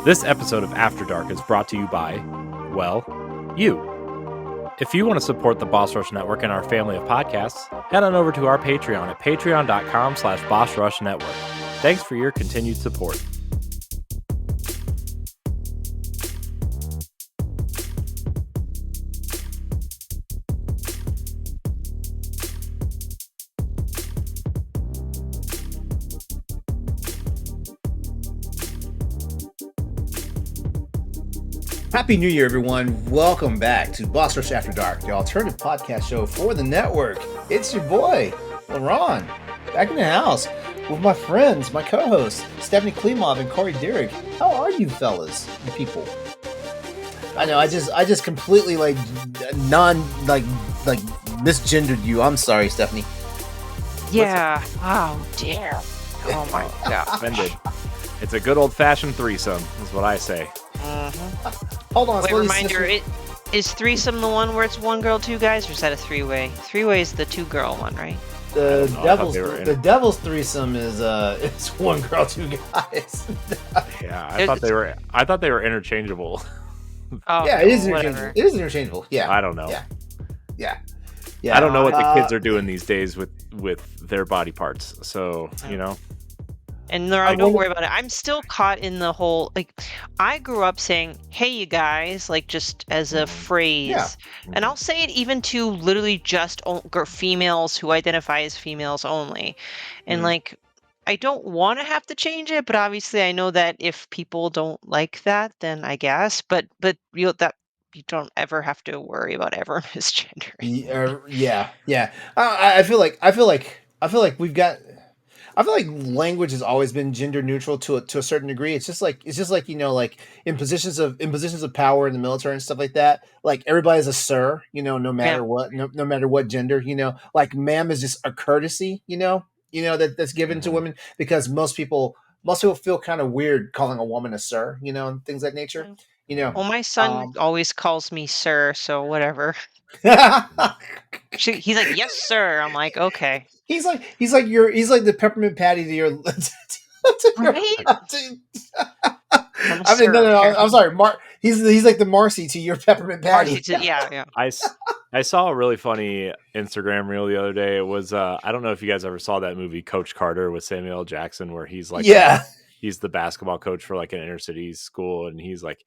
This episode of After Dark is brought to you by, well, you. If you want to support the Boss Rush Network and our family of podcasts, head on over to our Patreon at patreon.com/BossRushNetwork. Thanks for your continued support. Happy New Year, everyone. Welcome back to Boss Rush After Dark, the alternative podcast show for the network. It's your boy, LeRon, back in the house with my friends, my co-hosts, Stephanie Klimov and Corey Dirrig. How are you fellas and people? I know, I just completely misgendered you. I'm sorry, Stephanie. Yeah. Oh, dear. Oh, my God. Offended. It's a good old-fashioned threesome, is what I say. Hold on. Wait, reminder, is threesome the one where it's one girl, two guys, or is that a three-way? Three-way is the two-girl one, right? The devil's threesome is it's one girl, two guys. Yeah, I thought they were interchangeable. Oh, yeah, it is whatever. interchangeable. It is interchangeable. Yeah. I don't know. Yeah. I don't know what the kids are doing these days with their body parts. So, you know. And Laura, don't worry about it. I'm still caught in the whole, I grew up saying, hey, you guys, just as a phrase. Yeah. And I'll say it even to literally just females who identify as females only. And I don't want to have to change it, but obviously I know that if people don't like that, then I guess. But you don't ever have to worry about ever misgendering. Yeah. I feel like we've got. I feel like language has always been gender neutral to a certain degree. It's just like in positions of power in the military and stuff like that. Like everybody's a sir, no matter what, no matter what gender, Like ma'am is just a courtesy, that's given to women because most people feel kind of weird calling a woman a sir, and things of that nature. Well, my son always calls me sir, so whatever. He's like, yes, sir. I'm like, okay. He's like the peppermint patty to your. Right? I mean, no. I'm sorry, He's like the Marcy to your peppermint patty. Yeah. I saw a really funny Instagram reel the other day. It was I don't know if you guys ever saw that movie Coach Carter with Samuel L. Jackson, where he's like, he's the basketball coach for like an inner city school, and he's like,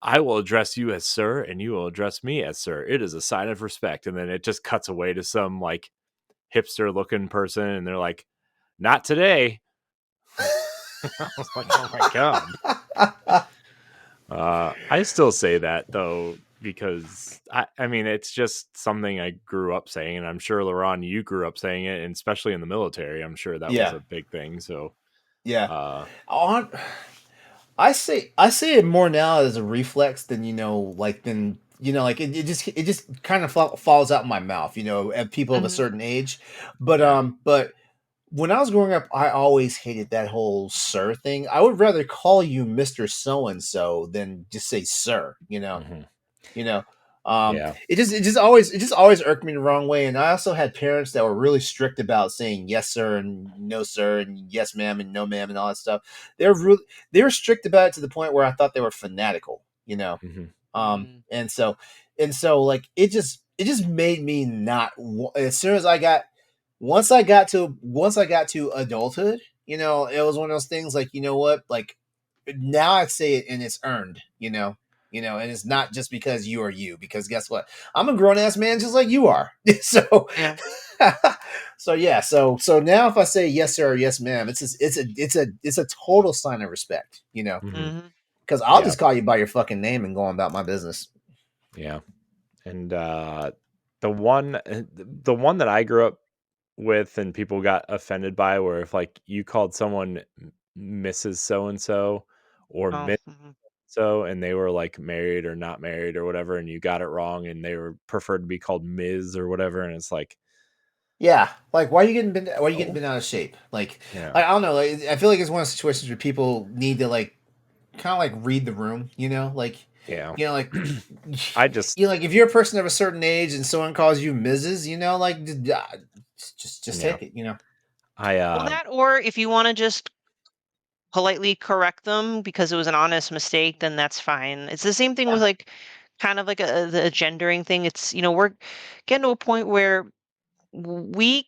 I will address you as sir, and you will address me as sir. It is a sign of respect. And then it just cuts away to some like hipster looking person, and they're like, not today. I was like, oh my God. I still say that though, because I mean, it's just something I grew up saying, and I'm sure LeRon, you grew up saying it, and especially in the military, I'm sure that was a big thing. So I say it more now as a reflex than it just kind of falls out in my mouth, at people of a certain age. But when I was growing up, I always hated that whole sir thing. I would rather call you Mr. So and so than just say sir. It just always irked me the wrong way. And I also had parents that were really strict about saying yes sir and no sir and yes ma'am and no ma'am and all that stuff. They were strict about it to the point where I thought they were fanatical, and so like it just made me not. As soon as once I got to adulthood, it was one of those things like, like now I say it and it's earned, and it's not just because you are you, because guess what? I'm a grown ass man just like you are. So, so now if I say yes sir or yes ma'am, it's a total sign of respect, because I'll just call you by your fucking name and go on about my business. Yeah, and the one that I grew up with and people got offended by, where if like you called someone Mrs. So and so or Miss so, and they were like married or not married or whatever, and you got it wrong, and they were preferred to be called Ms. or whatever, and it's like, like why are you getting bent out of shape? Like, I don't know. I feel like it's one of those situations where people need to kind of read the room, like. Yeah. I just if you're a person of a certain age and someone calls you Mrs., just take it, Well, that, or if you want to just politely correct them because it was an honest mistake, then that's fine. It's the same thing with like kind of like the gendering thing. It's, we're getting to a point where we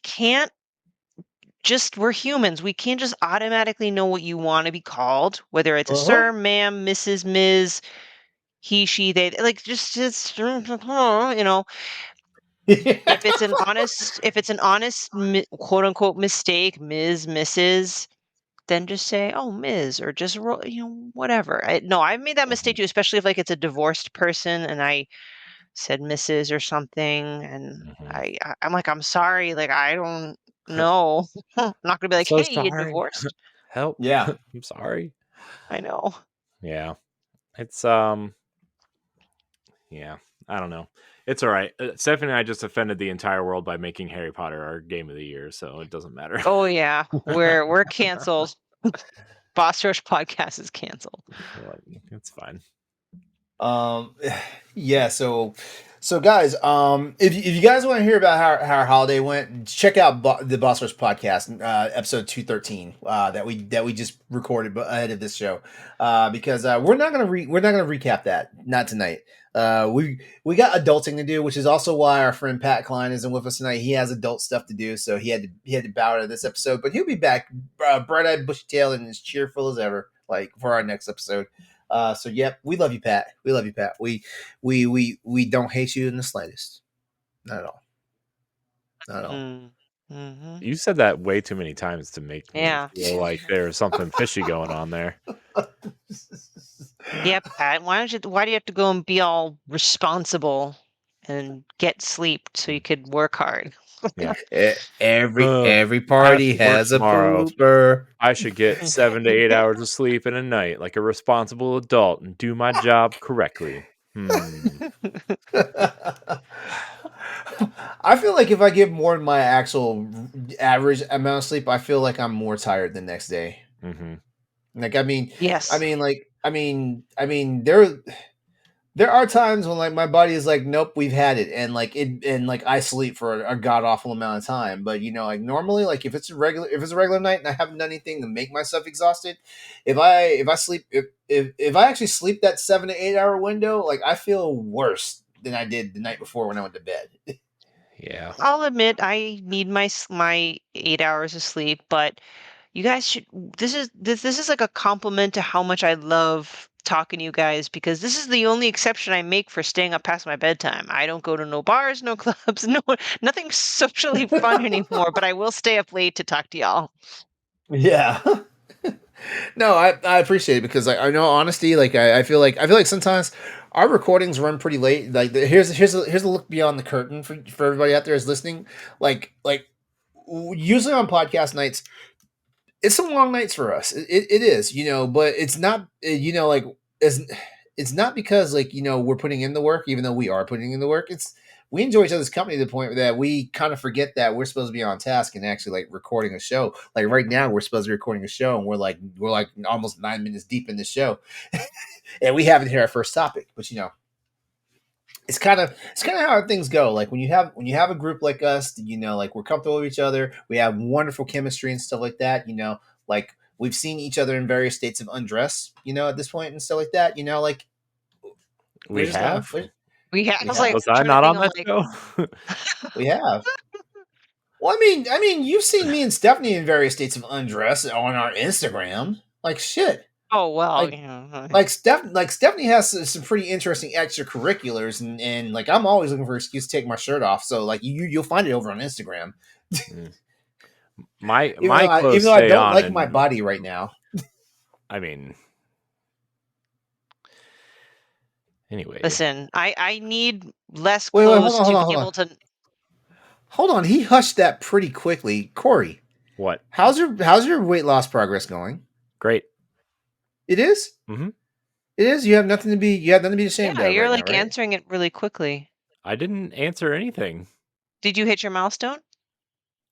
can't we're humans. We can't just automatically know what you want to be called, whether it's a sir, ma'am, Mrs., Ms., he, she, they, like just if it's an honest quote unquote mistake, Ms., Mrs., then just say, "Oh, Ms." or just whatever. I've made that mistake too, especially if like it's a divorced person and I said Mrs. or something, and I'm like, "I'm sorry, like I don't know." I'm not gonna be like, So "Hey, you sorry. divorced?" Help. Yeah. I'm sorry. I know. Yeah. It's yeah, I don't know. It's all right. Stephanie and I just offended the entire world by making Harry Potter our game of the year, so it doesn't matter. Oh yeah, we're canceled. Boss Rush podcast is canceled. It's fine. Yeah. So guys, if you guys want to hear about how our holiday went, check out the Boss Rush podcast, episode 213, that we just recorded ahead of this show, because we're not gonna recap that, not tonight. We got adulting to do, which is also why our friend Pat Klein isn't with us tonight. He has adult stuff to do, so he had to bow out of this episode, but he'll be back, bright-eyed, bushy-tailed, and as cheerful as ever, like for our next episode. So yep, we love you, Pat. We love you, Pat. We don't hate you in the slightest. Not at all. Not at all. Mm-hmm. You said that way too many times to make me feel like there's something fishy going on there. Yeah, Pat. Why do you have to go and be all responsible and get sleep so you could work hard? Yeah. Every party has a pooper. I should get 7 to 8 hours of sleep in a night like a responsible adult and do my job correctly. I feel like if I get more than my actual average amount of sleep, I feel like I'm more tired the next day. Mm-hmm. Like, I mean, yes. There are times when like my body is like, nope, we've had it, and like I sleep for a god awful amount of time. But like normally, like if it's a regular night and I haven't done anything to make myself exhausted, if I sleep if I actually sleep that 7 to 8 hour window, like I feel worse than I did the night before when I went to bed. Yeah, I'll admit I need my 8 hours of sleep, but you guys should. This is like a compliment to how much I love talking to you guys, because this is the only exception I make for staying up past my bedtime. I don't go to no bars, no clubs, nothing socially fun anymore, but I will stay up late to talk to y'all. Yeah. No, I appreciate it, because like I know honesty, like I feel like sometimes our recordings run pretty late. Like here's a look beyond the curtain for everybody out there who's listening. Like usually on podcast nights, it's some long nights for us. It is, but it's not, like it's not because like we're putting in the work, even though we are putting in the work. It's we enjoy each other's company to the point that we kind of forget that we're supposed to be on task and actually like recording a show. Like right now, we're supposed to be recording a show, and we're like almost 9 minutes deep in the show, and we haven't hit our first topic. But it's kind of how things go. Like when you have a group like us, like we're comfortable with each other, we have wonderful chemistry and stuff like that. Like we've seen each other in various states of undress, at this point and stuff like that. Like we have. Was I not on that show? We have. Well, I mean, you've seen me and Stephanie in various states of undress on our Instagram. Like shit. Oh well, like Stephanie has some pretty interesting extracurriculars, and like I'm always looking for an excuse to take my shirt off. So like you'll find it over on Instagram. My even though I don't like my body right now. I mean, anyway. Listen, I need less clothes to be able to. Hold on, he hushed that pretty quickly, Corey. What? How's your weight loss progress going? Great. It is? Mm-hmm. It is? You have nothing to be ashamed of. Yeah, you're right like now, right? answering it really quickly. I didn't answer anything. Did you hit your milestone?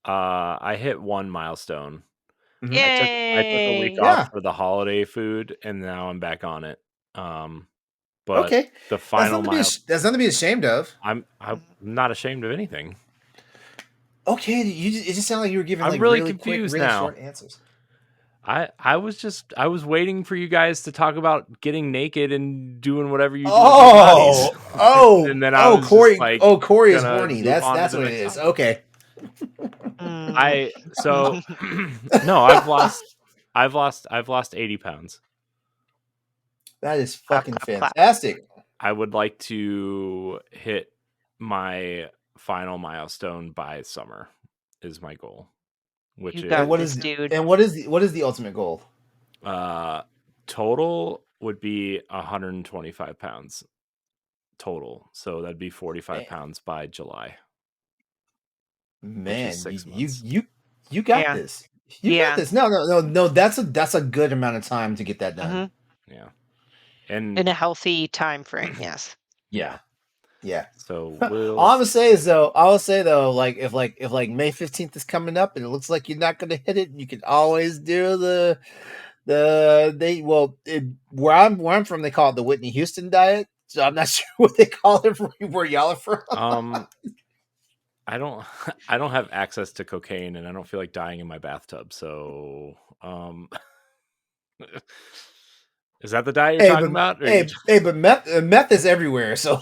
I hit one milestone. Mm-hmm. Yay! I took a week off for the holiday food, and now I'm back on it. But okay, the final that's nothing to be ashamed of. I'm not ashamed of anything. Okay, it just sounded like you were giving I'm like really confused quick, really now. Short answers. I was waiting for you guys to talk about getting naked and doing whatever you do Oh, with your bodies. And then I was Corey. just like, Corey is gonna horny. move on to That's the what it next is. topic. Okay. No, I've lost 80 pounds. That is fucking fantastic. I would like to hit my final milestone by summer is my goal. Which dude. And what is the ultimate goal? Total would be 125 pounds total. So that'd be 45 pounds by July. Man, you got this. You got this. No. That's a good amount of time to get that done. Yeah. And in a healthy time frame, yes. Yeah. So all I'm gonna say is though, like if May 15th is coming up and it looks like you're not gonna hit it, you can always do where I'm from, they call it the Whitney Houston diet. So I'm not sure what they call it where y'all are from. I don't have access to cocaine and I don't feel like dying in my bathtub. So is that the diet you're talking about? But meth is everywhere. So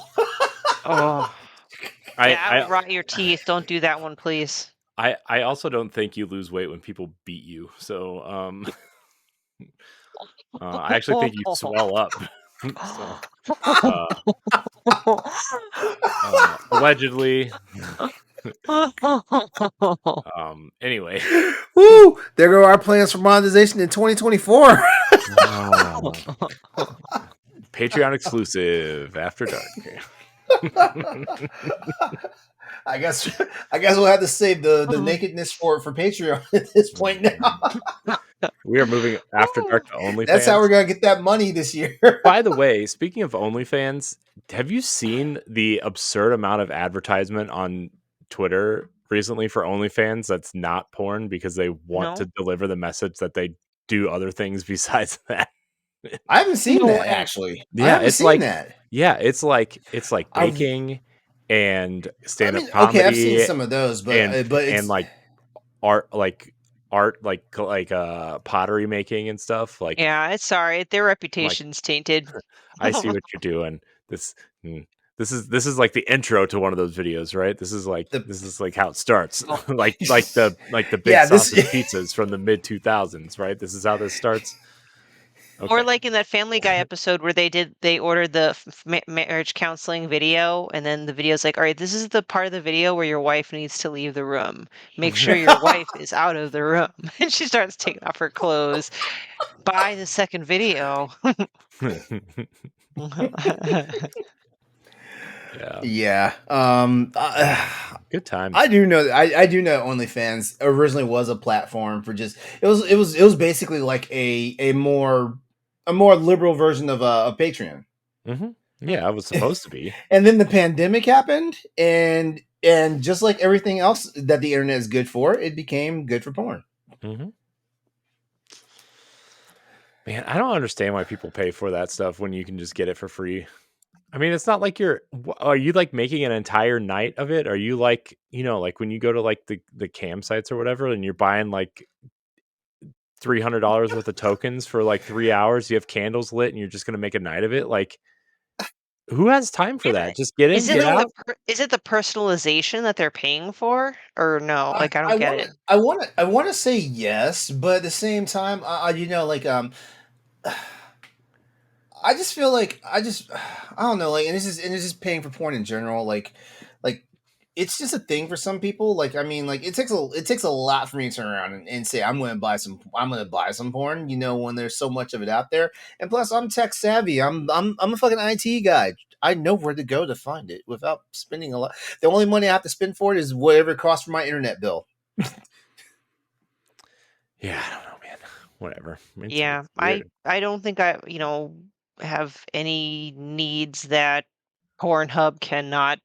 I rot your teeth. Don't do that one, please. I also don't think you lose weight when people beat you. So I actually think you swell up. Allegedly. Anyway. Woo! There go our plans for monetization in 2024. Patreon exclusive after dark. I guess we'll have to save the nakedness for Patreon at this point now. We are moving after dark to OnlyFans. That's how we're gonna get that money this year. By the way, speaking of OnlyFans, have you seen the absurd amount of advertisement on Twitter recently for OnlyFans that's not porn because they want to deliver the message that they do other things besides that? I haven't seen that actually. Yeah, it's like that. Yeah, it's like baking and stand-up comedy. Okay, I've seen some of those, but and like art, like pottery making and stuff. Like, yeah, it's sorry, their reputation's tainted. I see what you're doing. This is like the intro to one of those videos, right? This is like how it starts. like the big sausage pizzas from the mid 2000s, right? This is how this starts. Okay. Or like in that Family Guy episode where they ordered the marriage counseling video, and then the video's like, all right, this is the part of the video where your wife needs to leave the room. Make sure your wife is out of the room. And she starts taking off her clothes. By the second video. Yeah. Good time. I do know OnlyFans originally was a platform for just it was basically like a more liberal version of Patreon. Mm-hmm. Yeah, it was supposed to be. And then the pandemic happened, and just like everything else that the internet is good for, it became good for porn. Mm-hmm. Man, I don't understand why people pay for that stuff when you can just get it for free. I mean, it's not like are you like making an entire night of it? Are you like, like when you go to like the campsites or whatever, and you're buying like $300 worth of tokens for like 3 hours, you have candles lit and you're just going to make a night of it? Like, who has time for that? Just get in, get out. Is it the personalization that they're paying for, or no? Like, I don't get it. I want to say yes, but at the same time, I just feel like I don't know, like, and it's just paying for porn in general, like it's just a thing for some people. Like, I mean, like it takes a lot for me to turn around and say I'm going to buy some porn, when there's so much of it out there. And plus, I'm tech savvy. I'm a fucking IT guy. I know where to go to find it without spending a lot. The only money I have to spend for it is whatever it costs for my internet bill. Yeah, I don't know, man. Whatever. Yeah, I don't think I have any needs that Pornhub cannot,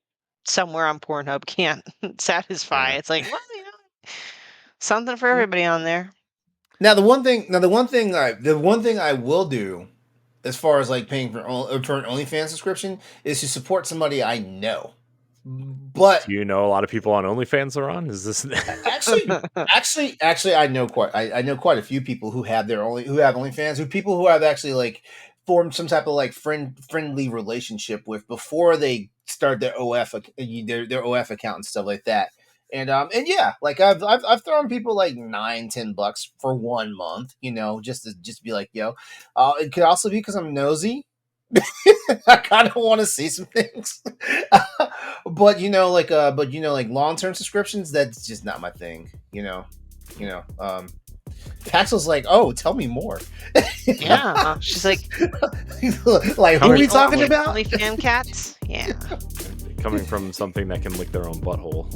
somewhere on Pornhub can't satisfy. It's like, well, something for everybody on there. Now the one thing I will do, as far as like paying for an OnlyFans subscription, is to support somebody I know. But do you know a lot of people on OnlyFans, LeRon? Is this actually, I know quite a few people who have OnlyFans, people who have actually like formed some type of like friendly relationship with before they start their their OF account and stuff like that. And yeah, like I've thrown people like $9-10 for 1 month, just to be like, yo. It could also be because I'm nosy. I kind of want to see some things, but like long term subscriptions, that's just not my thing. Paxel's like, oh, tell me more. Yeah, she's like, like, who are we talking about? Only fan cats. Yeah. Coming from something that can lick their own butthole.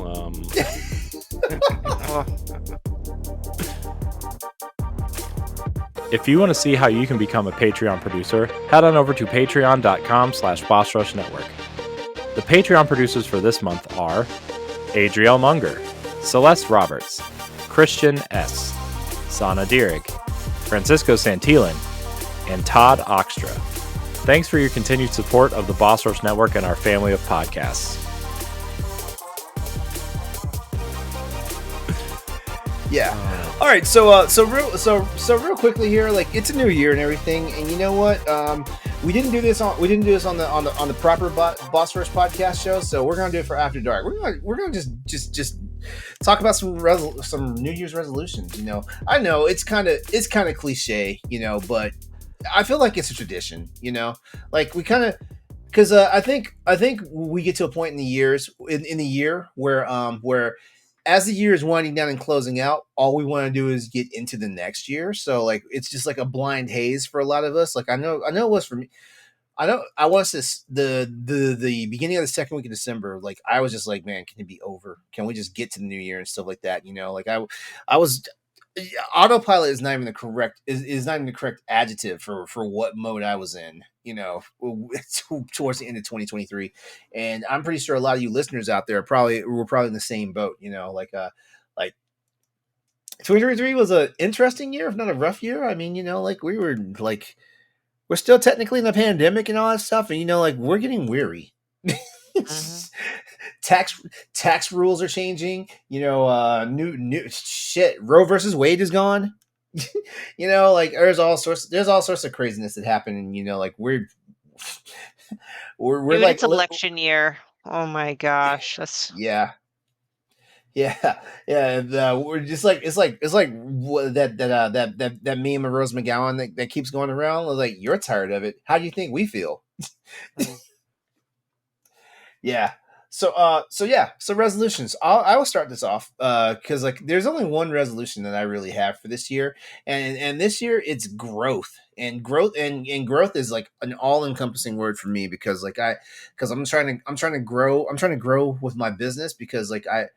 If you want to see how you can become a Patreon producer, head on over to patreon.com/BossRushNetwork. The Patreon producers for this month are Adriel Munger, Celeste Roberts, Christian S., Sana Dirrig, Francisco Santillan, and Todd Oxtra. Thanks for your continued support of the Boss Rush Network and our family of podcasts. Yeah. All right. So real quickly here, like, it's a new year and everything, and you know what? We didn't do this on the proper Boss Rush podcast show, so we're gonna do it for After Dark. We're gonna just talk about some New Year's resolutions. I know it's kind of cliche, but I feel like it's a tradition. Like we kind of. Because I think we get to a point in the year where as the year is winding down and closing out, all we want to do is get into the next year. So like it's just like a blind haze for a lot of us. Like I know it was for me. I was the beginning of the second week of December. Like I was just like, man, can it be over? Can we just get to the new year and stuff like that? Like I was. Autopilot is not even the correct adjective for what mode I was in, towards the end of 2023. And I'm pretty sure a lot of you listeners out there were probably in the same boat, like 2023 was an interesting year, if not a rough year. I mean, like we're still technically in the pandemic and all that stuff, and like we're getting weary. Tax rules are changing. New shit. Roe versus Wade is gone. Like there's all sorts of craziness that happen, and like we're Dude, like it's election year. Oh my gosh, that's yeah. We're just like it's like that meme of Rose McGowan that keeps going around. I was like, you're tired of it. How do you think we feel? Yeah. So resolutions. I will start this off because like there's only one resolution that I really have for this year, and this year it's growth. And growth is like an all-encompassing word for me because I'm trying to grow with my business because like I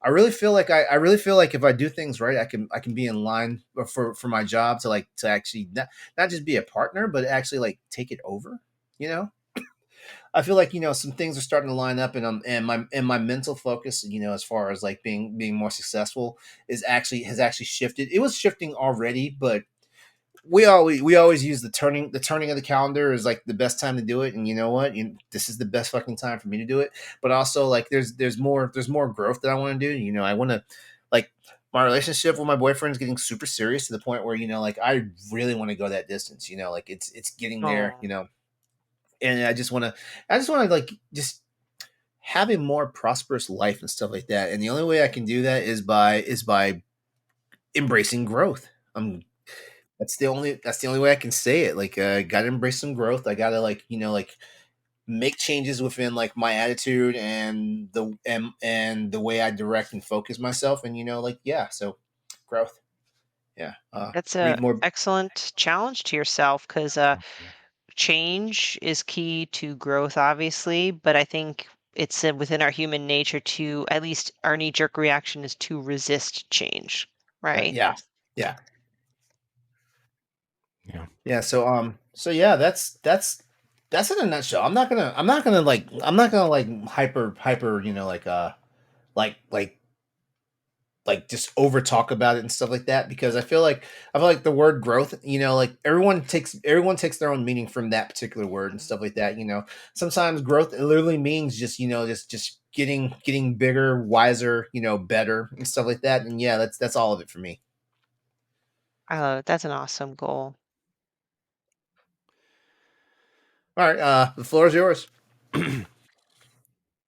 really feel like if I do things right, I can be in line for my job to actually not just be a partner, but actually like take it over. I feel like some things are starting to line up, and my mental focus, as far as like being more successful, has actually shifted. It was shifting already, but we always use the turning of the calendar is like the best time to do it. And you know what? This is the best fucking time for me to do it. But also like there's more growth that I want to do. I want to like my relationship with my boyfriend is getting super serious to the point where like I really want to go that distance. Like it's getting there. And I just want to like just have a more prosperous life and stuff like that. And the only way I can do that is by embracing growth. That's the only way I can say it. Like, I gotta embrace some growth. I gotta like make changes within like my attitude and the way I direct and focus myself. And so growth. Yeah. that's Read a more. excellent challenge to yourself because change is key to growth, obviously, but I think it's within our human nature to at least our knee-jerk reaction is to resist change, right? Yeah. Yeah. Yeah. So yeah, that's in a nutshell. I'm not gonna like hyper, like like just over talk about it and stuff like that, because I feel like the word growth, like everyone takes their own meaning from that particular word and stuff like that. Sometimes growth literally means just just getting bigger, wiser, better and stuff like that. And yeah, that's all of it for me. That's an awesome goal. All right, the floor is yours.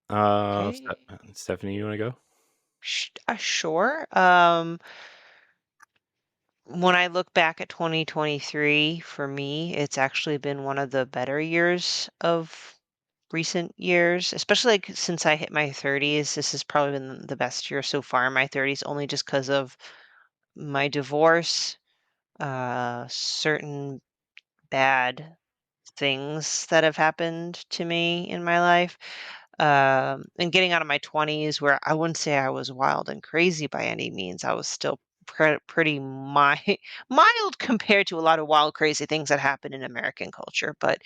Okay. Stephanie, you want to go? Sure. When I look back at 2023, for me, it's actually been one of the better years of recent years, especially like since I hit my 30s. This has probably been the best year so far in my 30s, only just because of my divorce, certain bad things that have happened to me in my life, and getting out of my 20s, where I wouldn't say I was wild and crazy by any means. I was still pretty mild compared to a lot of wild, crazy things that happen in American culture. But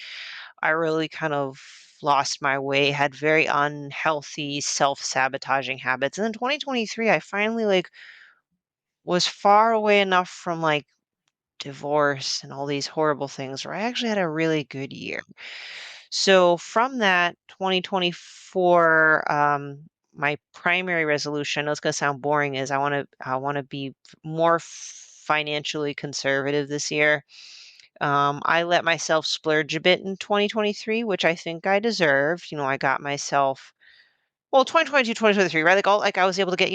I really kind of lost my way, had very unhealthy, self-sabotaging habits. And then 2023, I finally like was far away enough from like divorce and all these horrible things where I actually had a really good year. So from that 2024, my primary resolution, I know it's going to sound boring, is I want to be more financially conservative this year. I let myself splurge a bit in 2023, which I think I deserved. I got myself, well, 2022, 2023, right? Like all, like I was able to get,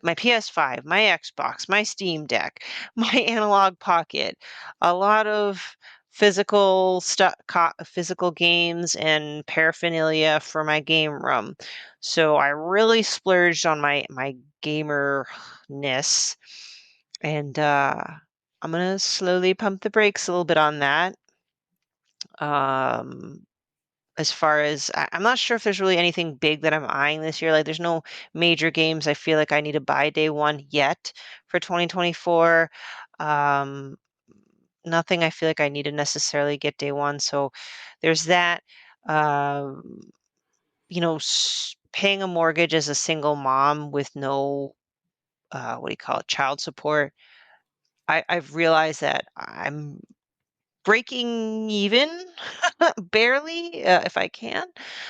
my PS5, my Xbox, my Steam Deck, my analog pocket, a lot of physical games and paraphernalia for my game room. So I really splurged on my gamerness, and I'm gonna slowly pump the brakes a little bit on that. Um, as far as I'm not sure if there's really anything big that I'm eyeing this year. Like, there's no major games I feel like I need to buy day one yet for 2024. Um, Nothing I feel like I need to necessarily get day one. So there's that. Um, paying a mortgage as a single mom with no, what do you call it, child support. I've realized that I'm breaking even barely, if I can.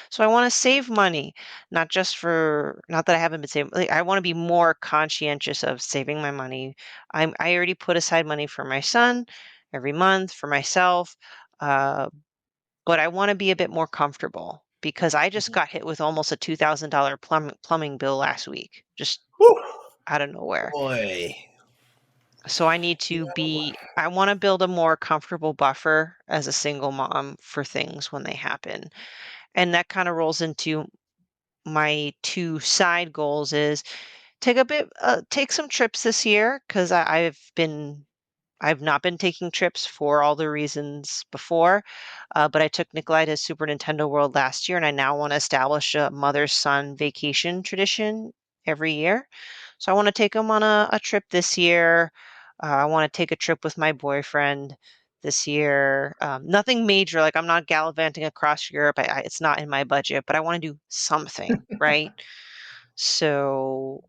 So I want to save money, not that I haven't been saving. Like, I want to be more conscientious of saving my money. I already put aside money for my son every month, for myself, uh, but I want to be a bit more comfortable because I just got hit with almost a $2,000 plumbing bill last week, just Whew, out of nowhere. boy. So I want to build a more comfortable buffer as a single mom for things when they happen. And that kind of rolls into my two side goals is take some trips this year, because I've not been taking trips for all the reasons before, but I took Nikolai to Super Nintendo World last year, and I now want to establish a mother-son vacation tradition every year. So I want to take him on a trip this year. I want to take a trip with my boyfriend this year. Nothing major, like I'm not gallivanting across Europe. It's not in my budget, but I want to do something, right? So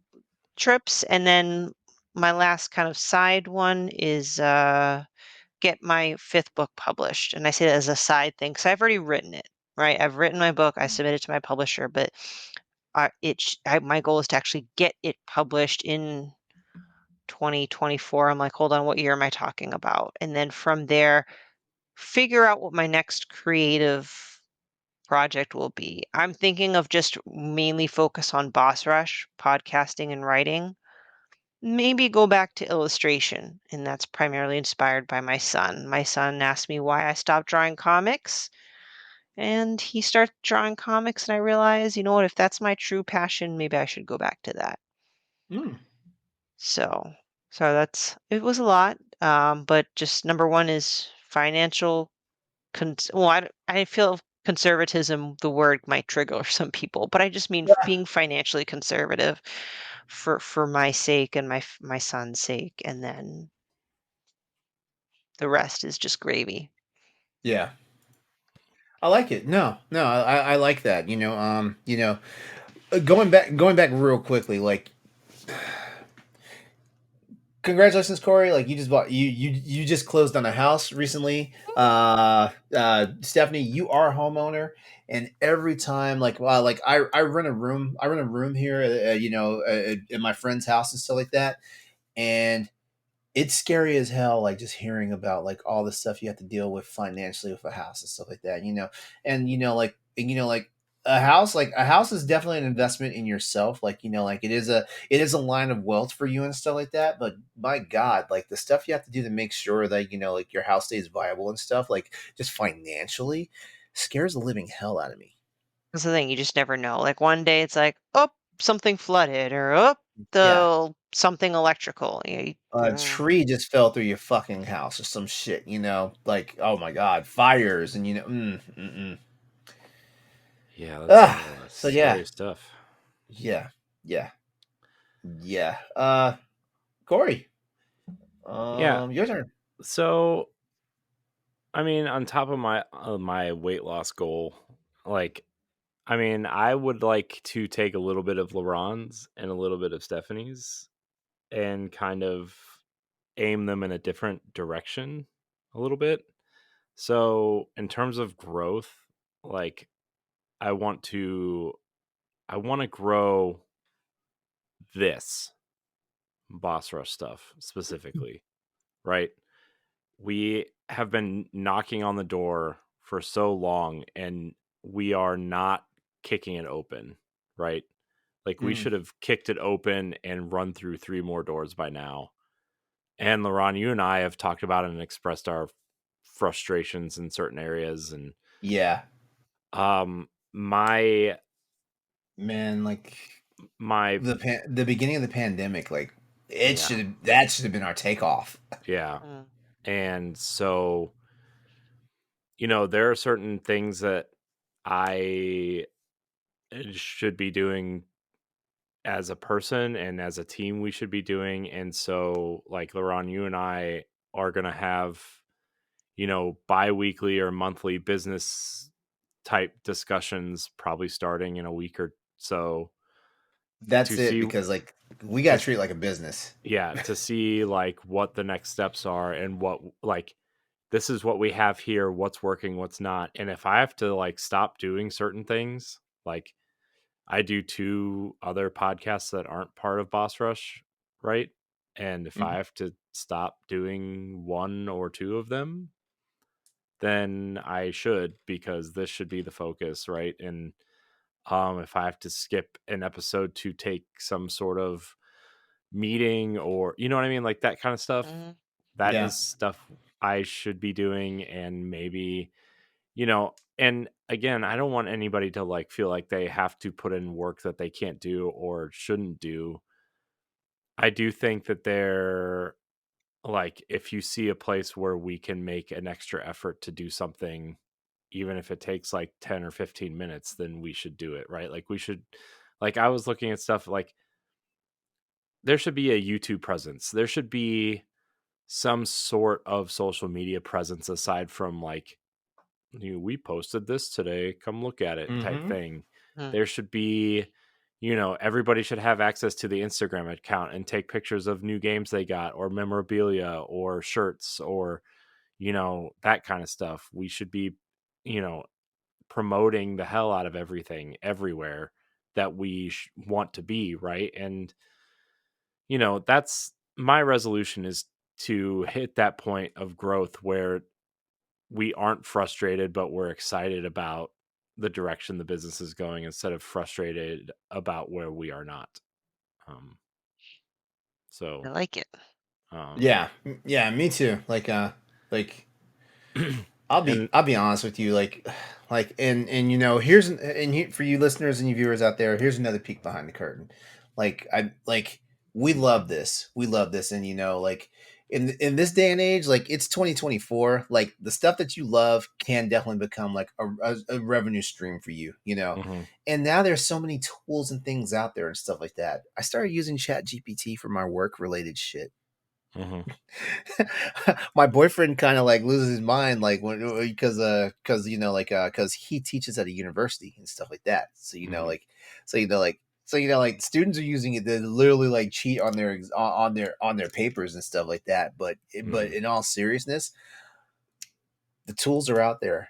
trips, and then my last kind of side one is get my fifth book published. And I say that as a side thing because I've already written it, right? I've written my book, I submitted to my publisher, but my goal is to actually get it published in 2024. I'm like, hold on, what year am I talking about? And then from there, figure out what my next creative project will be. I'm thinking of just mainly focus on Boss Rush, podcasting, and writing. Maybe go back to illustration, and that's primarily inspired by my son. My son asked me why I stopped drawing comics, and he started drawing comics, and I realized, you know what, if that's my true passion, maybe I should go back to that. Mm. So, it was a lot, but just number one is financial. Well, I feel conservatism, the word might trigger some people, but I just mean being financially conservative for my sake and my son's sake, and then the rest is just gravy. Yeah. I like it. No, I like that. Going back real quickly, like congratulations, Corey. Like you just bought you just closed on a house recently. Stephanie, you are a homeowner, and every time like I rent a room here, in my friend's house and stuff like that, and it's scary as hell, like just hearing about like all the stuff you have to deal with financially with a house and stuff like that, like a house is definitely an investment in yourself. Like, like it is a line of wealth for you and stuff like that. But my God, like the stuff you have to do to make sure that, like your house stays viable and stuff, like just financially scares the living hell out of me. That's the thing, you just never know. Like one day it's like, oh, something flooded, or oh, Yeah. the something electrical. A tree just fell through your fucking house or some shit, like, oh my God, fires and, Yeah, that's So yeah, scary stuff. yeah, yeah, yeah. Corey, Yeah. your turn. So, I mean, on top of my weight loss goal, like, I mean, I would like to take a little bit of LeRon's and a little bit of Stephanie's and kind of aim them in a different direction a little bit. So, in terms of growth, like I want to grow this boss rush stuff specifically, right? We have been knocking on the door for so long and we are not kicking it open, right? Like we should have kicked it open and run through 3 more doors by now. And LeRon, you and I have talked about it and expressed our frustrations in certain areas. And Yeah, my man, like my the beginning of the pandemic, like yeah, that should have been our takeoff. yeah. And so, there are certain things that I should be doing as a person and as a team we should be doing. And so, like LeRon, you and I are going to have, bi-weekly or monthly business type discussions probably starting in a week or so That's to it, see because like we to gotta treat it like a business. to see like what the next steps are and what, like, this is what we have here, what's working, what's not. And if I have to like stop doing certain things, like I do 2 other podcasts that aren't part of Boss Rush, right? And if I Mhm. have to stop doing 1 or 2 of them, then I should, because this should be the focus, right? And if I have to skip an episode to take some sort of meeting, or you know what I mean, like that kind of stuff, that Yeah. is stuff I should be doing. And maybe, and again, I don't want anybody to like feel like they have to put in work that they can't do or shouldn't do. I do think that they're like, if you see a place where we can make an extra effort to do something, even if it takes like 10 or 15 minutes, then we should do it, right? Like we should, like I was looking at stuff like there should be a YouTube presence. There should be some sort of social media presence aside from like, we posted this today, come look at it type Mm-hmm. thing. There should be, everybody should have access to the Instagram account and take pictures of new games they got or memorabilia or shirts or, that kind of stuff. We should be, you know, promoting the hell out of everything everywhere that we want to be, right? And that's my resolution, is to hit that point of growth where we aren't frustrated but we're excited about the direction the business is going instead of frustrated about where we are not. um I so like it. um Yeah. Yeah, me too. Like I'll be and I'll be honest with you, and for you listeners and you viewers out there, here's another peek behind the curtain. We love this. We love this, and like in this day and age, like it's 2024, like the stuff that you love can definitely become like a revenue stream for you, mhm, And now there's so many tools and things out there and stuff like that. I started using Chat GPT for my work related shit. mhm, My boyfriend kind of like loses his mind, like when because he teaches at a university and stuff like that. So mhm, like So like students are using it to literally like cheat on their papers and stuff like that. But in all seriousness, the tools are out there.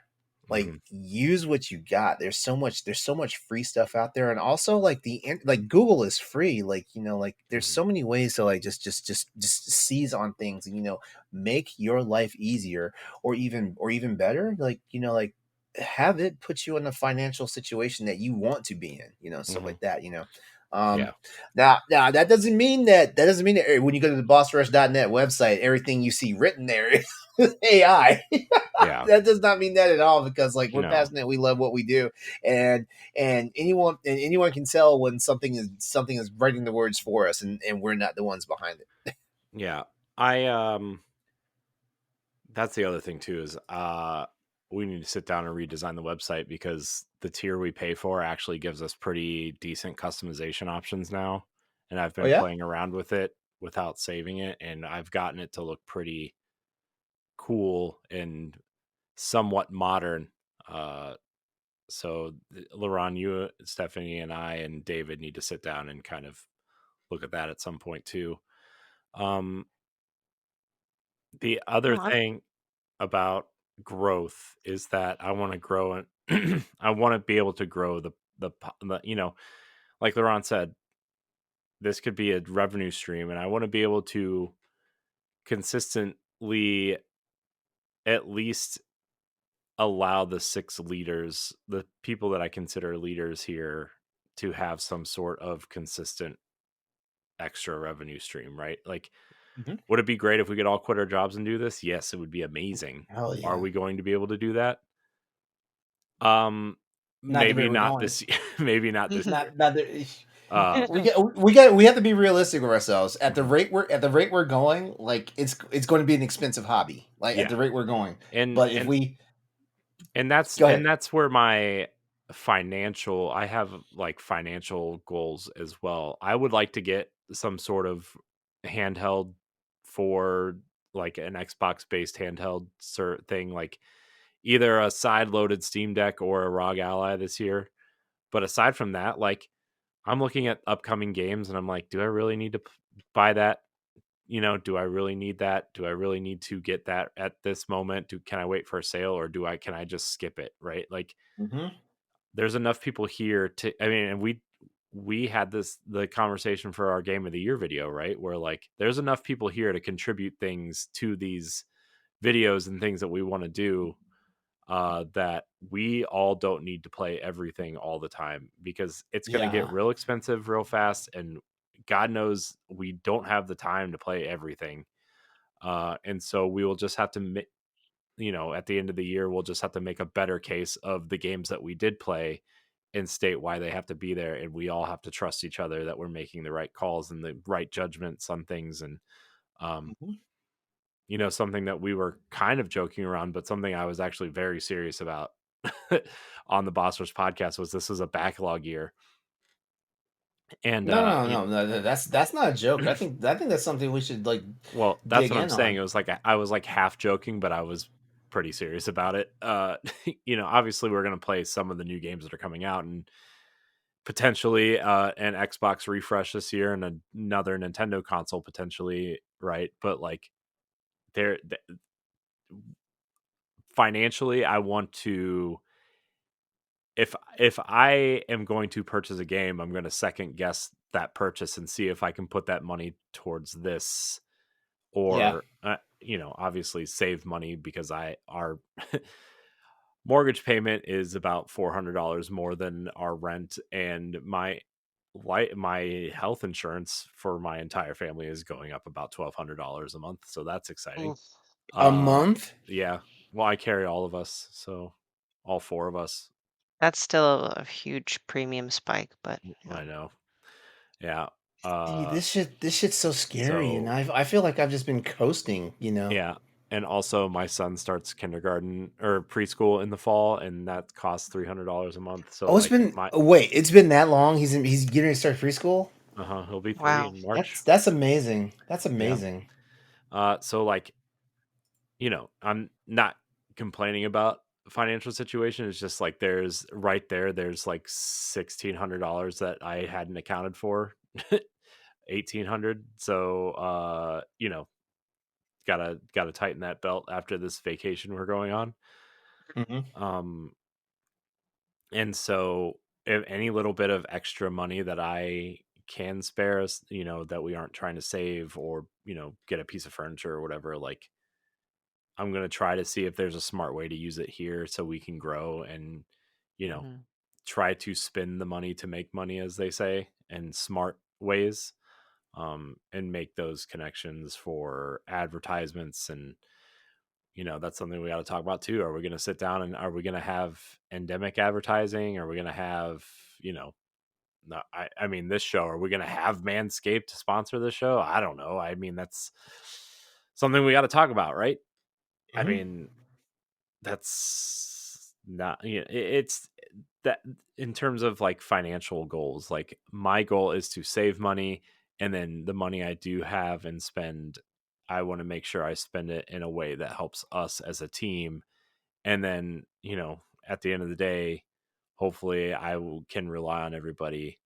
Like use what you got. There's so much free stuff out there, and also like Google is free. Like like there's so many ways to like just seize on things and make your life easier or even better. Like like have it put you in a financial situation that you want to be in. Stuff like that. Yeah. Now that doesn't mean that when you go to the bossrush.net website, everything you see written there is AI. Yeah. That does not mean that at all, because like we're passionate, we love what we do, and anyone can tell when something is writing the words for us, and we're not the ones behind it. Yeah. That's the other thing too, is we need to sit down and redesign the website, because the tier we pay for actually gives us pretty decent customization options now. And I've been playing around with it without saving it, and I've gotten it to look pretty cool and somewhat modern. So LeRon, you, Stephanie, and I and David need to sit down and kind of look at that at some point too. The other thing about growth is that I want to grow and I want to be able to grow the like LeRon said, this could be a revenue stream, and I want to be able to consistently at least allow the 6 leaders, the people that I consider leaders here, to have some sort of consistent extra revenue stream, right? Like, would it be great if we could all quit our jobs and do this? Yes, it would be amazing. Hell yeah. Are we going to be able to do that? Maybe not this year. Maybe not this year. We have to be realistic with ourselves. At the rate we're going, like it's going to be an expensive hobby. Like at the rate we're going, but if we and that's where my I have like financial goals as well. I would like to get some sort of handheld for like an Xbox based handheld thing, like either a side loaded Steam Deck or a ROG Ally this year. But aside from that, like I'm looking at upcoming games and I'm like, do I really need to buy that? Do I really need that? Do I really need to get that at this moment? Can I wait for a sale, or can I just skip it? Right. Like there's enough people here and we had the conversation for our game of the year video, right? Where like, there's enough people here to contribute things to these videos and things that we want to do, that we all don't need to play everything all the time, because it's going to get real expensive real fast, and God knows we don't have the time to play everything. And so we will just have to, at the end of the year, we'll just have to make a better case of the games that we did play and state why they have to be there. And we all have to trust each other that we're making the right calls and the right judgments on things. And, something that we were kind of joking around, but something I was actually very serious about on the Boss Rush podcast was this was a backlog year. And no, that's not a joke. I think that's something we should like. Well, that's what I'm saying. It was like I was like half joking, but I was pretty serious about it. Obviously we're going to play some of the new games that are coming out, and potentially an Xbox refresh this year and another Nintendo console potentially, right? But like financially, I want to, if I am going to purchase a game, I'm going to second guess that purchase and see if I can put that money towards this, or obviously save money, because our mortgage payment is about $400 more than our rent, and my health insurance for my entire family is going up about $1,200 a month, so that's exciting. A month? Yeah. Well, I carry all of us, so all 4 of us. That's still a huge premium spike, but I know. Yeah. This shit's so scary, and I feel like I've just been coasting, Yeah. And also my son starts kindergarten or preschool in the fall, and that costs $300 a month. So it's been it's been that long. He's getting ready to start preschool. He'll be 3 in March. That's amazing. That's amazing. Yeah. So like, I'm not complaining about financial situation is just like there's like $1,600 that I hadn't accounted for. 1,800. So gotta tighten that belt after this vacation we're going on. Mm-hmm. And so if any little bit of extra money that I can spare us, that we aren't trying to save or, get a piece of furniture or whatever, like I'm going to try to see if there's a smart way to use it here so we can grow and, try to spend the money to make money, as they say, in smart ways, and make those connections for advertisements. And, that's something we got to talk about too. Are we going to sit down and are we going to have endemic advertising? Are we going to have, no, I mean, this show, are we going to have Manscaped to sponsor this show? I don't know. I mean, that's something we got to talk about, right? Mm-hmm. I mean, that's not, it's that in terms of like financial goals, like my goal is to save money. And then the money I do have and spend, I want to make sure I spend it in a way that helps us as a team. And then, at the end of the day, hopefully can rely on everybody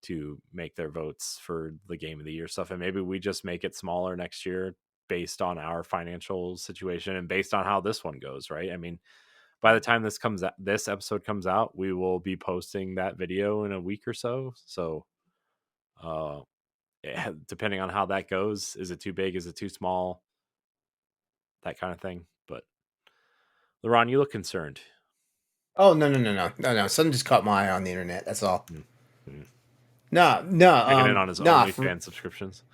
to make their votes for the game of the year stuff. And maybe we just make it smaller next year based on our financial situation and based on how this one goes. Right. I mean, by the time this episode comes out, we will be posting that video in a week or so. So, depending on how that goes, is it too big? Is it too small? That kind of thing. But LeRon, you look concerned. Oh no! Something just caught my eye on the internet. That's all. Mm-hmm. No. Checking in on his OnlyFans subscriptions.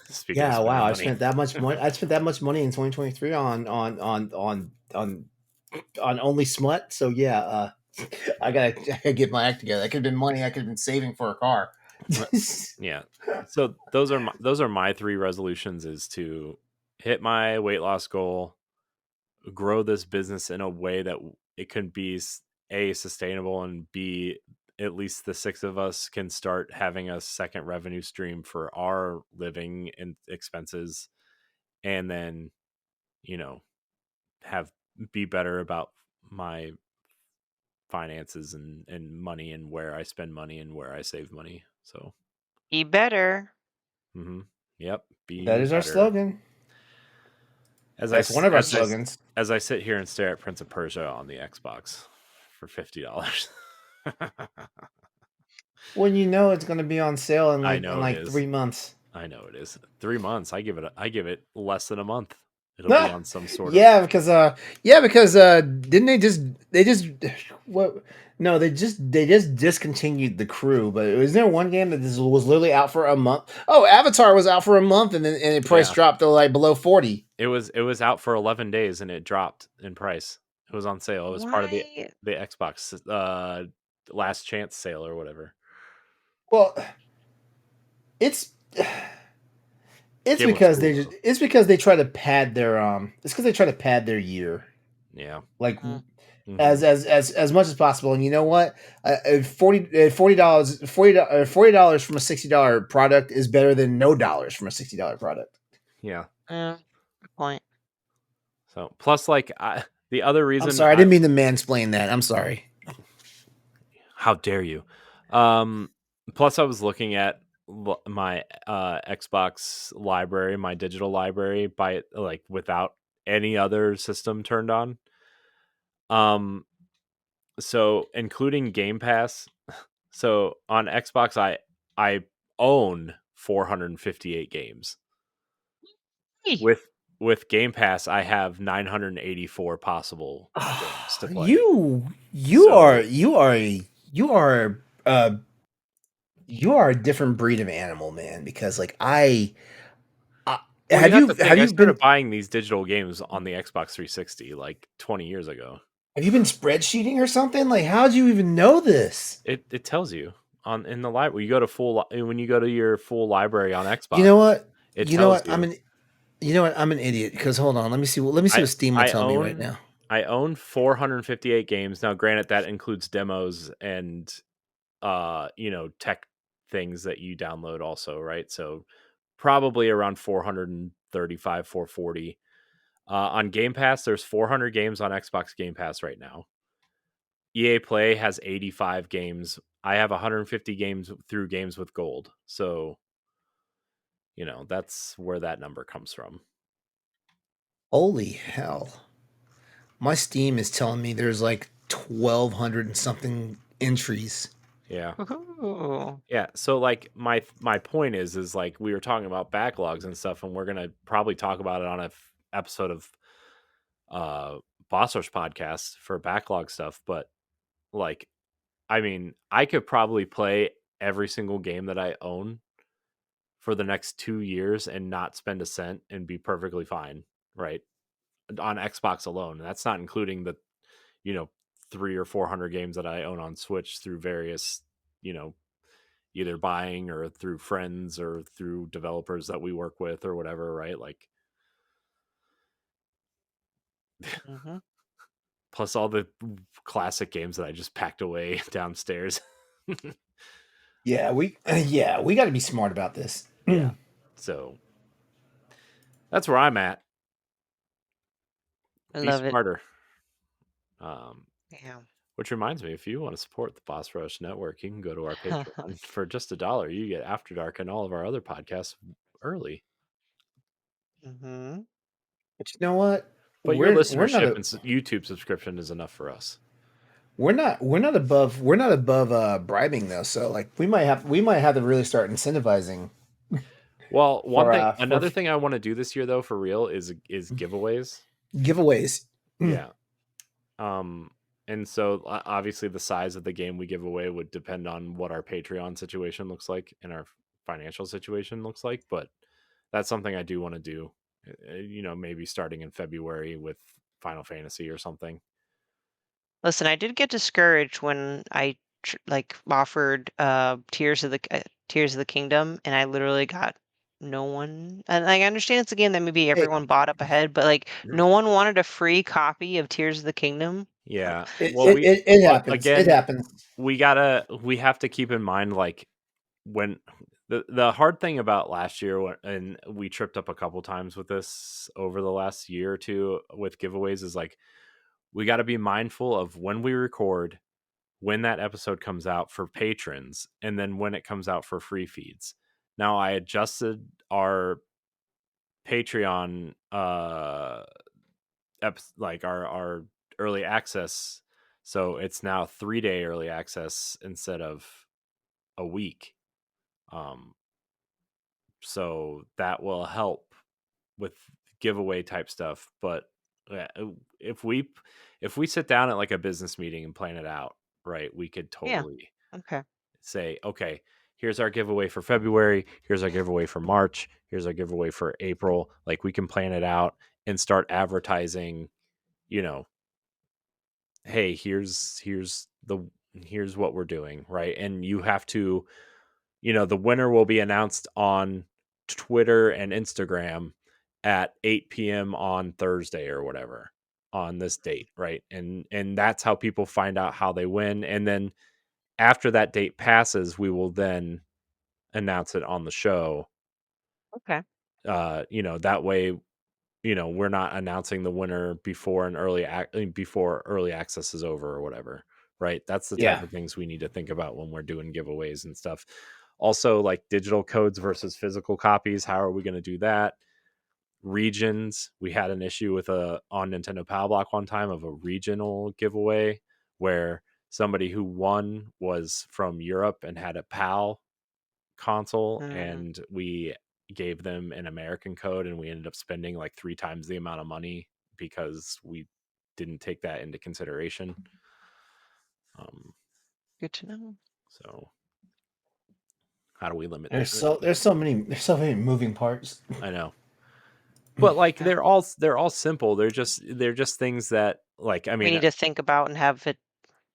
Speaking of wow! money. I spent that much money. I spent that much money in 2023 on only smut. So yeah, I gotta get my act together. That could have been money I could have been saving for a car. Yeah. So those are my 3 resolutions: is to hit my weight loss goal, grow this business in a way that it can be A, sustainable, and B, at least the 6 of us can start having a second revenue stream for our living and expenses, and then be better about my finances and money and where I spend money and where I save money. So Be better. Yep. That is our slogan. That's one of our slogans. As I sit here and stare at Prince of Persia on the Xbox for $50. When it's going to be on sale in like 3 months. I know it is. 3 months. I give it less than a month. It'll be on some sort of because didn't they just what? No, they just discontinued The Crew. But was there one game that was literally out for a month? Oh, Avatar was out for a month, and then the price dropped to like below 40. It was out for 11 days and it dropped in price. It was on sale. It was part of the Xbox last chance sale or whatever. Well, it's because they try to pad their it's because they try to pad their year. Yeah. Like as much as possible. And you know what? $40 from a $60 product is better than no dollars from a $60 product. Yeah. Good point. So plus, like, the other reason. I'm sorry, I didn't mean to mansplain that. I'm sorry. How dare you? Plus, I was looking at my Xbox library, my digital library, without any other system turned on. So including Game Pass. So on Xbox, I own 458 games. With Game Pass, I have 984 possible games to play. You are a different breed of animal, man. Because like I started buying these digital games on the Xbox 360 like 20 years ago. Have you been spreadsheeting or something? Like, how'd you even know this? It tells you in the library. When you go to your full library on Xbox. You know what? You know what? I'm an idiot. Because hold on, let me see what Steam will tell me right now. I own 458 games now. Granted, that includes demos and tech things that you download also, right? So probably around 435, 440. On Game Pass, there's 400 games on Xbox Game Pass right now. EA Play has 85 games. I have 150 games through Games with Gold. So, that's where that number comes from. Holy hell. My Steam is telling me there's like 1,200 and something entries. Yeah. Ooh. Yeah. So like my point is like we were talking about backlogs and stuff, and we're gonna probably talk about it on a episode of Boss Rush podcast for backlog stuff. But like, I mean, I could probably play every single game that I own for the next 2 years and not spend a cent and be perfectly fine, right? On Xbox alone. And that's not including the, 300 or 400 games that I own on Switch through various, either buying or through friends or through developers that we work with or whatever, right? Like, Mm-hmm. plus all the classic games that I just packed away downstairs. Yeah, we got to be smart about this. Yeah. So that's where I'm at. I Be love it. smarter. Yeah. Which reminds me, if you want to support the Boss Rush Network, you can go to our Patreon. For just $1. You get After Dark and all of our other podcasts early. Mm-hmm. But you know what? But your We're listenership not and YouTube subscription is enough for us. we're not above bribing though. So like we might have to really start incentivizing. Well, another for thing I want to do this year though, for real, is giveaways. giveaways. Yeah. And so obviously the size of the game we give away would depend on what our Patreon situation looks like and our financial situation looks like, but that's something I do want to do. Maybe starting in February with Final Fantasy or something. Listen, I did get discouraged when I offered Tears of the Kingdom, and I literally got no one. And I understand it's a game that maybe Hey, everyone bought up ahead, but like no one wanted a free copy of Tears of the Kingdom. Yeah. it, Well, it, it happens. It again, happens. we have to keep in mind, like, when the hard thing about last year, and we tripped up a couple times with this over the last year or two with giveaways, is like we got to be mindful of when we record, when that episode comes out for patrons, and then when it comes out for free feeds. Now I adjusted our Patreon like our early access, so it's now 3-day early access instead of a week. So that will help with giveaway type stuff. But if we sit down at like a business meeting and plan it out, right, we could Yeah. totally Okay. say, okay, here's our giveaway for February, here's our giveaway for March, here's our giveaway for April. Like, we can plan it out and start advertising, hey, here's what we're doing, right? And you have to, the winner will be announced on Twitter and Instagram at 8 p.m. on Thursday or whatever on this date, right? And that's how people find out how they win. And then after that date passes, we will then announce it on the show. Okay. That way, we're not announcing the winner before before early access is over or whatever, right? That's the type of things we need to think about when we're doing giveaways and stuff. Also, like digital codes versus physical copies. How are we going to do that? Regions. We had an issue with on Nintendo Power Block one time of a regional giveaway where somebody who won was from Europe and had a PAL console, and we gave them an American code, and we ended up spending like 3 times the amount of money because we didn't take that into consideration. Good to know. So how do we limit There's so many moving parts. I know. But like they're all simple. They're just things that, like, I mean, We need to think about and have it.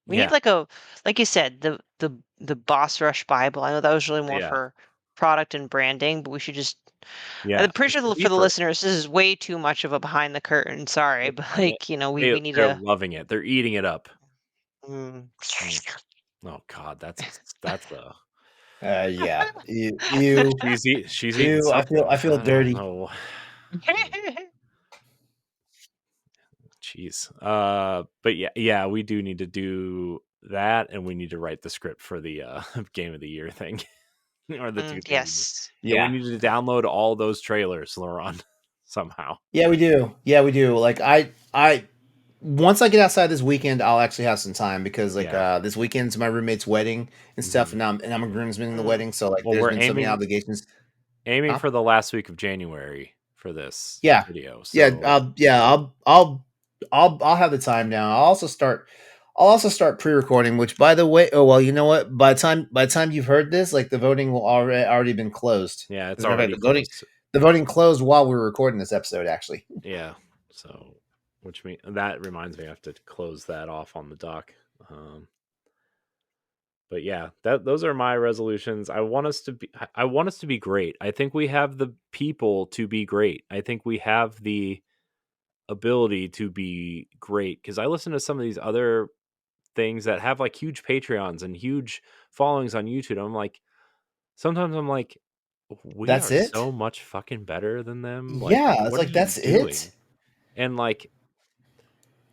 We need like you said, the Boss Rush Bible. I know that was really more for product and branding, but we should just. I'm pretty sure for the listeners, this is way too much of a behind the curtain. Sorry, but like we need they're to. loving it. They're eating it up. Oh God, that's a. Yeah. She's eating something. I feel dirty. Jeez. But yeah, we do need to do that, and we need to write the script for the game of the year thing. Or the 2 Yes. Yeah, we need to download all those trailers, LeRon, somehow. Yeah, we do. Yeah, we do. Like I once I get outside this weekend, I'll actually have some time because this weekend's my roommate's wedding and stuff, and I'm a groomsman in the wedding, so like there's been so many obligations. Aiming for the last week of January for this video. So. I'll have the time now. I'll also start pre-recording, which by the way, you know what? By the time you've heard this, like the voting will already been closed. Yeah, it's already closed. The voting closed while we were recording this episode, actually. Yeah. So, which means that reminds me, I have to close that off on the dock. But yeah, those are my resolutions. I want us to be great. I think we have the people to be great. I think we have the ability to be great, because I listen to some of these other things that have like huge Patreons and huge followings on YouTube. Sometimes I'm like, that's it? So much fucking better than them. It's like that's doing? It. And like,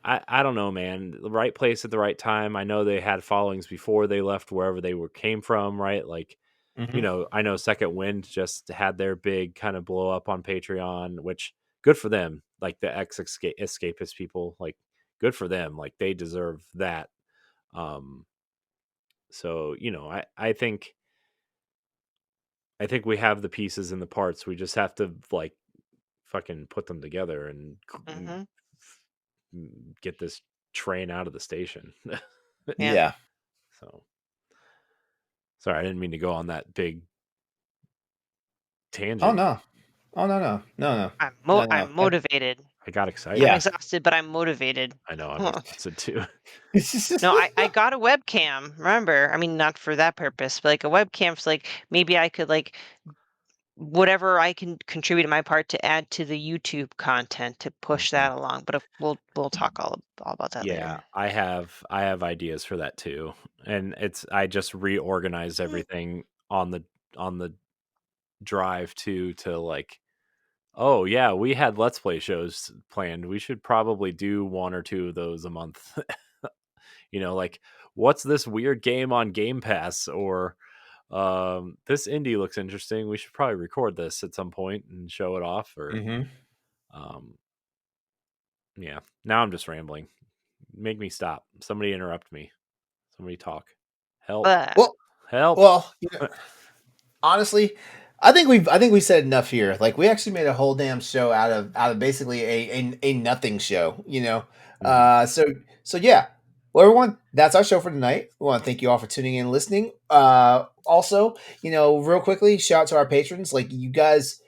I don't know, man. The right place at the right time. I know they had followings before they left wherever they came from, right? Like, I know Second Wind just had their big kind of blow up on Patreon, which good for them. Like the escapist people, like good for them. Like they deserve that. So I think we have the pieces and the parts. We just have to like fucking put them together and get this train out of the station. Yeah. So sorry, I didn't mean to go on that big tangent. Oh no. I'm motivated. I got excited. Yeah. I'm exhausted, but I'm motivated. I know, I'm exhausted too. No, I got a webcam. Remember, I mean, not for that purpose, but like a webcam for like maybe I could like whatever I can contribute to my part to add to the YouTube content to push that along. But we'll talk all about that later. Yeah, I have ideas for that too, and I just reorganized everything on the drive to like, oh yeah, we had Let's Play shows planned. We should probably do 1 or 2 of those a month. Like what's this weird game on Game Pass, or this indie looks interesting. We should probably record this at some point and show it off. Or yeah. Now I'm just rambling. Make me stop. Somebody interrupt me. Somebody talk. Help. Help. Well, honestly, I think we said enough here. Like we actually made a whole damn show out of basically a nothing show. So yeah. Well, everyone, that's our show for tonight. We want to thank you all for tuning in and listening. Also, real quickly, shout out to our patrons. Like you guys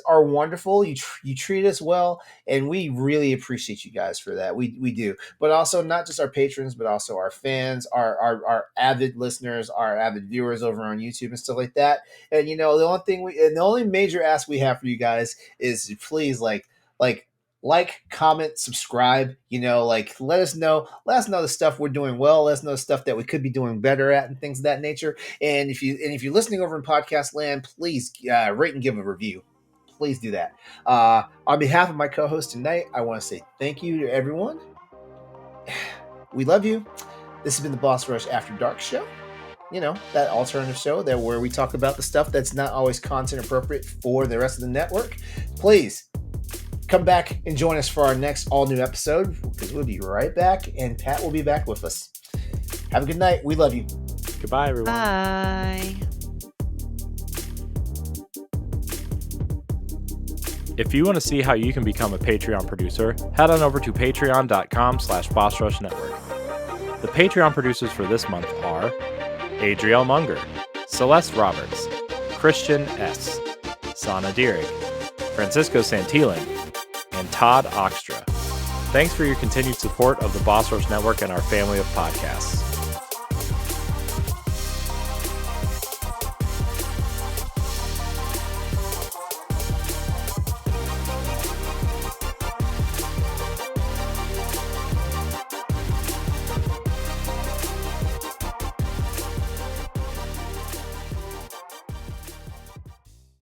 are wonderful. You treat us well, and we really appreciate you guys for that. We do. But also not just our patrons, but also our fans, our avid listeners, our avid viewers over on YouTube and stuff like that. And the only major ask we have for you guys is to please like, comment, subscribe, let us know the stuff we're doing well. Let us know the stuff that we could be doing better at and things of that nature. And if you're listening over in podcast land, please rate and give a review. Please do that. On behalf of my co-host tonight, I want to say thank you to everyone. We love you. This has been the Boss Rush After Dark show. That alternative show where we talk about the stuff that's not always content appropriate for the rest of the network. Please come back and join us for our next all-new episode, because we'll be right back, and Pat will be back with us. Have a good night. We love you. Goodbye, everyone. Bye. If you want to see how you can become a Patreon producer, head on over to patreon.com/BossRushNetwork. The Patreon producers for this month are Adriel Munger, Celeste Roberts, Christian S., Sana Dirrig, Francisco Santillan, and Todd Oxtra. Thanks for your continued support of the Boss Rush Network and our family of podcasts.